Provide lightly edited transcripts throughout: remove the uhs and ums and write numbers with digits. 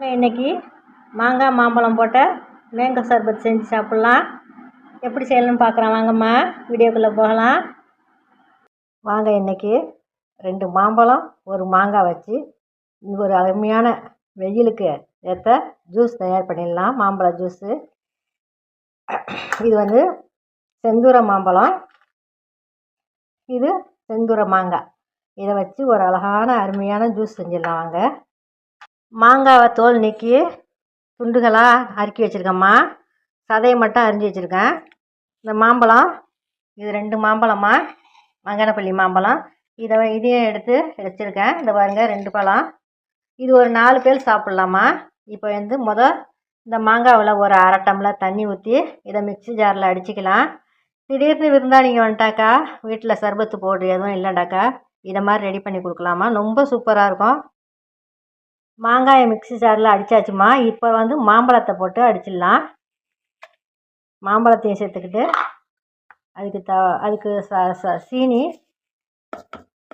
இன்றைக்கி மாங்காய் மாம்பழம் போட்ட மேங்கோ சர்பத் செஞ்சு சாப்பிட்லாம். எப்படி செய்யணும்னு பார்க்குறேன். வாங்கம்மா வீடியோக்குள்ளே போகலாம். வாங்க, இன்றைக்கி 2 மாம்பழம் 1 மாங்காய் வச்சு ஒரு அருமையான வெயிலுக்கு ஏற்ற ஜூஸ் தயார் பண்ணிடலாம். மாம்பழ ஜூஸு. இது செந்தூர மாம்பழம், இது செந்தூர மாங்காய். இதை வச்சு ஒரு அழகான அருமையான ஜூஸ் செஞ்சிடலாம். வாங்க. மாங்காவை தோல் நீக்கி துண்டுகளாக அறுக்கி வச்சுருக்கேம்மா. சதையை மட்டும் அரிஞ்சு வச்சுருக்கேன். இந்த மாம்பழம், இது 2 மாம்பழம்மா, மங்கனப்பள்ளி மாம்பழம். இதையும் எடுத்து வச்சுருக்கேன். இந்த பாருங்கள், 2 பழம். இது ஒரு 4 பேர் சாப்பிட்லாமா. இப்போ இந்த மாங்காவில் ஒரு அரை டம்ளர் தண்ணி ஊற்றி இதை மிக்ஸி ஜாரில் அடிச்சுக்கலாம். திடீர்னு விருந்தாளிங்க வந்துட்டாக்கா, வீட்டில் சர்பத்து பவுட்ரு எதுவும் இல்லைண்டாக்கா, இதை மாதிரி ரெடி பண்ணி கொடுக்கலாமா. ரொம்ப சூப்பராக இருக்கும். மாங்காயை மிக்ஸி ஜாரில் அடித்தாச்சுமா. இப்போ மாம்பழத்தை போட்டு அடிச்சிடலாம். மாம்பழத்தையும் சேர்த்துக்கிட்டு அதுக்கு சீனி,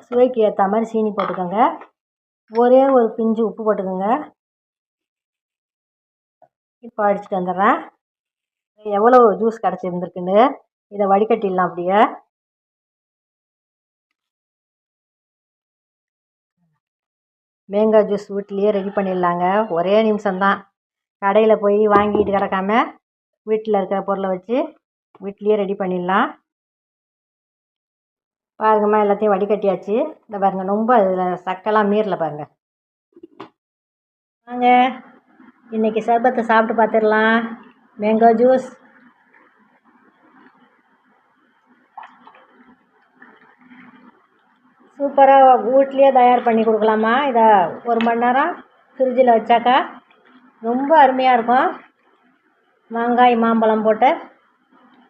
சுவைக்கு ஏற்ற மாதிரி சீனி போட்டுக்கோங்க. ஒரே ஒரு பிஞ்சு உப்பு போட்டுக்கோங்க. இப்போ அடிச்சுட்டு வந்துடுறேன். எவ்வளோ ஜூஸ் கிடச்சிருந்துருக்குன்னு இதை வடிகட்டிடலாம். அப்படியே மேங்கோ ஜூஸ் வீட்டிலையே ரெடி பண்ணிடலாங்க. ஒரே நிமிஷம்தான். கடையில் போய் வாங்கிட்டு கிடக்காம வீட்டில் இருக்கிற பொருளை வச்சு வீட்லேயே ரெடி பண்ணிடலாம். பாருங்கம்மா, எல்லாத்தையும் வடிகட்டியாச்சு. இந்த பாருங்கள், ரொம்ப இதில் சக்கெல்லாம் மீறல பாருங்கள். வாங்க, இன்றைக்கி சர்பத்தை சாப்பிட்டு பார்த்துடலாம். மேங்கோ ஜூஸ் சூப்பராக வீட்லேயே தயார் பண்ணி கொடுக்கலாமா. இதை 1 மணி நேரம் ஃப்ரிட்ஜில் வச்சாக்கா ரொம்ப அருமையாக இருக்கும். மாங்காய் மாம்பழம் போட்ட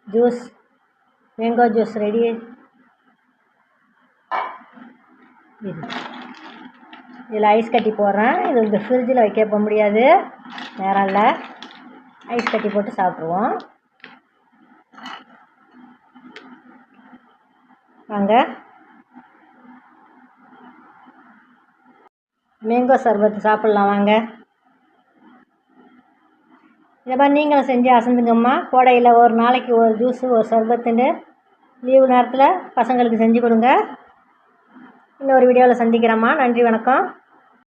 ஜூஸ், மேங்கோ ஜூஸ் ரெடி. இதில் ஐஸ் கட்டி போடுறேன். இது இந்த ஃப்ரிட்ஜில் வைக்க போக முடியாது, நேரம் இல்லை. ஐஸ் கட்டி போட்டு சாப்பிட்ருவோம். வாங்க, மேங்கோ சர்பத்து சாப்பிட்லாம். வாங்க, இதை மாதிரி நீங்களும் செஞ்சு அசந்துங்கம்மா. கோடையில் ஒரு நாளைக்கு ஒரு ஜூஸு ஒரு சர்பத்துன்னு லீவு நேரத்தில் பசங்களுக்கு செஞ்சு கொடுங்க. இன்னொரு வீடியோவில் சந்திக்கிறேம்மா. நன்றி, வணக்கம்.